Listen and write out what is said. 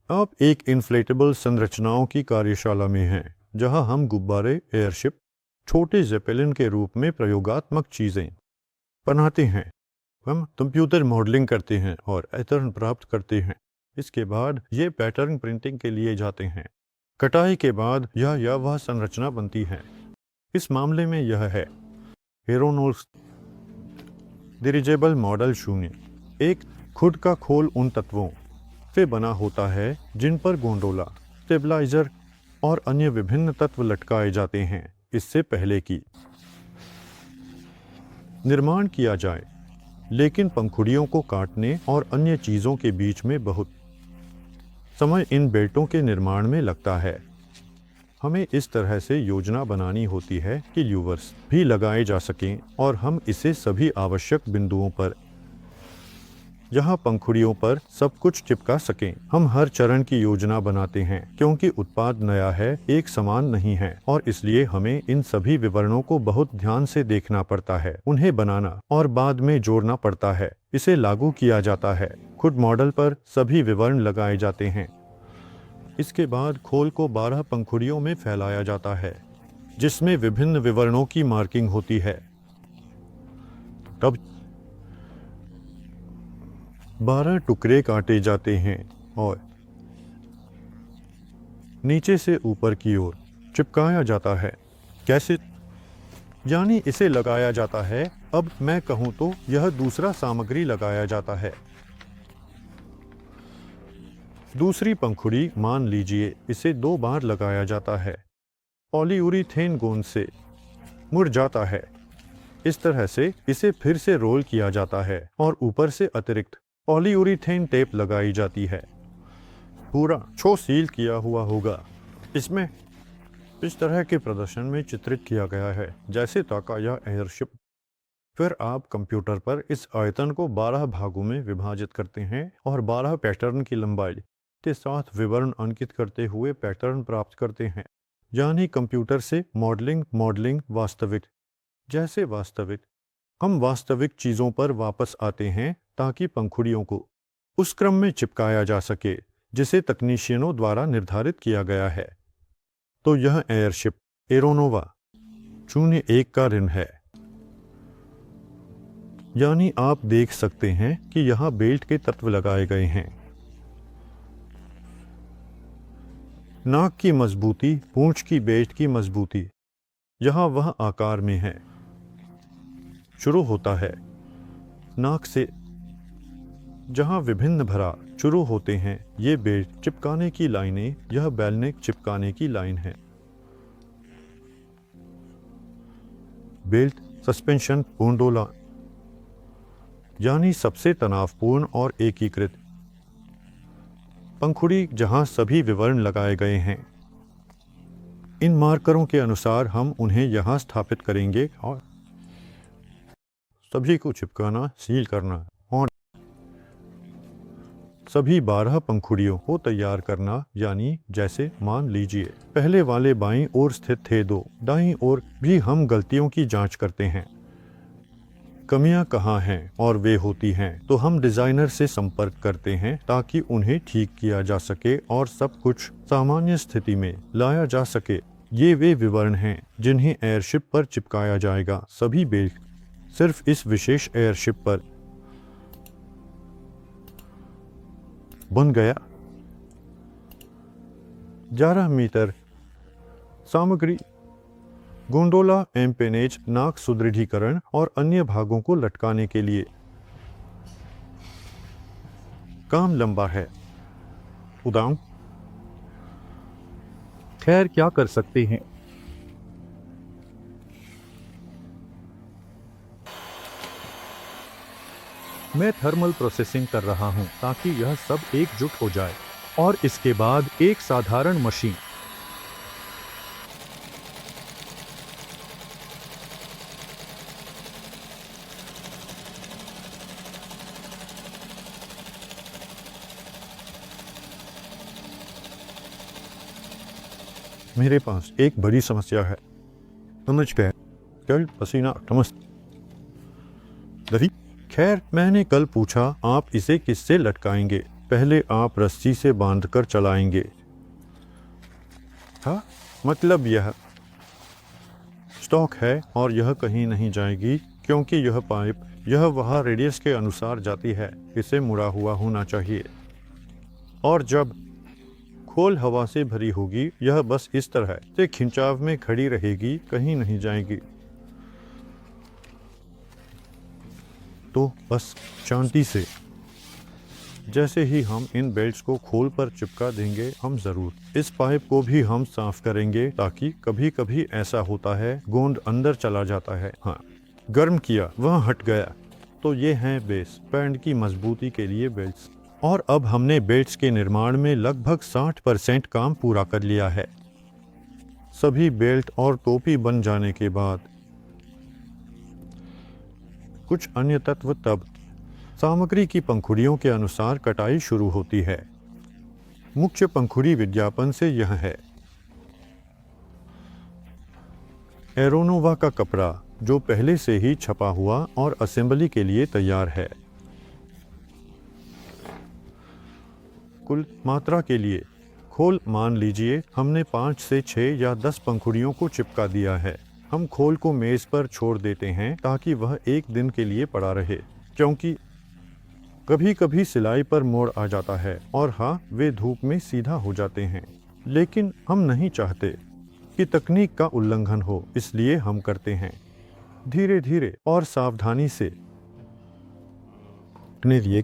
आप एक इन्फ्लेटेबल संरचनाओं की कार्यशाला में हैं, जहां हम गुब्बारे, एयरशिप, छोटे जेपेलिन के रूप में प्रयोगात्मक चीज़ें बनाते हैं। हम कंप्यूटर मॉडलिंग करते हैं और पैटर्न प्राप्त करते हैं। इसके बाद ये पैटर्न प्रिंटिंग के लिए जाते हैं। कटाई के बाद यह वह संरचना बनती है। इस मामले में यह है हेरोनोस डिरिजेबल मॉडल 0। एक खुद का खोल उन तत्वों से बना होता है जिन पर गोंडोला, स्टेबलाइजर और अन्य विभिन्न तत्व लटकाए जाते हैं। इससे पहले कि निर्माण किया जाए, लेकिन पंखुड़ियों को काटने और अन्य चीज़ों के बीच में बहुत समय इन बेल्टों के निर्माण में लगता है। हमें इस तरह से योजना बनानी होती है कि ल्यूवर्स भी लगाए जा सकें और हम इसे सभी आवश्यक बिंदुओं पर, जहां पंखुड़ियों पर सब कुछ चिपका सकें। हम हर चरण की योजना बनाते हैं क्योंकि उत्पाद नया है, एक समान नहीं है, और इसलिए हमें इन सभी विवरणों को बहुत ध्यान से देखना पड़ता है, उन्हें बनाना और बाद में जोड़ना पड़ता है। इसे लागू किया जाता है, खुद मॉडल पर सभी विवरण लगाए जाते हैं। इसके बाद खोल को 12 पंखुड़ियों में फैलाया जाता है, जिसमें विभिन्न विवरणों की मार्किंग होती है। तब 12 टुकड़े काटे जाते हैं और नीचे से ऊपर की ओर चिपकाया जाता है। कैसे? यानी इसे लगाया जाता है। अब मैं कहूं तो यह दूसरा सामग्री लगाया जाता है। दूसरी पंखुड़ी, मान लीजिए, इसे 2 बार लगाया जाता है। पॉलीयूरीथेन गोंद से मुड़ जाता है। इस तरह से इसे फिर से रोल किया जाता है और ऊपर से अतिरिक्त पॉलीयूरीथेन टेप लगाई जाती है। पूरा छो सील किया हुआ होगा। इसमें इस तरह के प्रदर्शन में चित्रित किया गया है जैसे ताका या एयरशिप। फिर आप कंप्यूटर पर इस आयतन को 12 भागों में विभाजित करते हैं और 12 पैटर्न की लंबाई के साथ विवरण अंकित करते हुए पैटर्न प्राप्त करते हैं। यानी कंप्यूटर से मॉडलिंग वास्तविक, जैसे वास्तविक। हम वास्तविक चीज़ों पर वापस आते हैं ताकि पंखुड़ियों को उस क्रम में चिपकाया जा सके जिसे तकनीशियनों द्वारा निर्धारित किया गया है। तो यह एयरशिप एरोनोवा 01 का ऋण है। यानी आप देख सकते हैं कि यहाँ बेल्ट के तत्व लगाए गए हैं। नाक की मजबूती, पूंछ की बेल्ट की मजबूती यहाँ वह आकार में है। शुरू होता है नाक से, जहां विभिन्न भरा शुरू होते हैं। ये बेल्ट चिपकाने की लाइनें, यह बेलनेक चिपकाने की लाइन है। बेल्ट सस्पेंशन गोंडोला, यानी सबसे तनावपूर्ण और एकीकृत पंखुड़ी जहां सभी विवरण लगाए गए हैं। इन मार्करों के अनुसार हम उन्हें यहां स्थापित करेंगे और सभी को चिपकाना, सील करना और सभी 12 पंखुड़ियों को तैयार करना। यानी जैसे मान लीजिए पहले वाले बाईं ओर स्थित थे 2, दाईं ओर भी हम गलतियों की जांच करते हैं, कमियां कहाँ हैं, और वे होती हैं तो हम डिजाइनर से संपर्क करते हैं ताकि उन्हें ठीक किया जा सके और सब कुछ सामान्य स्थिति में लाया जा सके। ये वे विवरण हैं जिन्हें एयरशिप पर चिपकाया जाएगा। सभी बेल्ट सिर्फ इस विशेष एयरशिप पर बन गया। 11 मीटर सामग्री, गोंडोला, एम्पेनेज, नाक सुदृढ़ीकरण और अन्य भागों को लटकाने के लिए। काम लंबा है। उदाम खैर क्या कर सकते हैं। मैं थर्मल प्रोसेसिंग कर रहा हूं ताकि यह सब एकजुट हो जाए और इसके बाद एक साधारण मशीन मेरे पास एक बड़ी समस्या है। समझ गए? कल पसीना टमस दही। खैर मैंने कल पूछा आप इसे किससे लटकाएंगे। पहले आप रस्सी से बांधकर चलाएंगे। हाँ, मतलब यह स्टॉक है और यह कहीं नहीं जाएगी, क्योंकि यह पाइप यह वहाँ रेडियस के अनुसार जाती है। इसे मुड़ा हुआ होना चाहिए। और जब खोल हवा से भरी होगी, यह बस इस तरह से खिंचाव में खड़ी रहेगी, कहीं नहीं जाएगी। तो बस शांति से, जैसे ही हम इन बेल्ट्स को खोल पर चिपका देंगे, हम ज़रूर इस पाइप को भी हम साफ करेंगे, ताकि कभी कभी ऐसा होता है गोंद अंदर चला जाता है। हाँ, गर्म किया, वह हट गया। तो ये हैं बेस बैंड की मजबूती के लिए बेल्ट्स। और अब हमने बेल्ट्स के निर्माण में लगभग 60% काम पूरा कर लिया है। सभी बेल्ट और टोपी बन जाने के बाद कुछ अन्य तत्व तब सामग्री की पंखुड़ियों के अनुसार कटाई शुरू होती है। मुख्य पंखुड़ी विज्ञापन से यह है। एरोनोवा का कपड़ा, जो पहले से ही छपा हुआ और असेंबली के लिए तैयार है। कुल मात्रा के लिए खोल, मान लीजिए हमने 5 से 6 या 10 पंखुड़ियों को चिपका दिया है। हम खोल को मेज पर छोड़ देते हैं ताकि वह एक दिन के लिए पड़ा रहे, क्योंकि कभी कभी सिलाई पर मोड़ आ जाता है और हाँ, वे धूप में सीधा हो जाते हैं। लेकिन हम नहीं चाहते कि तकनीक का उल्लंघन हो, इसलिए हम करते हैं धीरे धीरे और सावधानी से। अपने लिए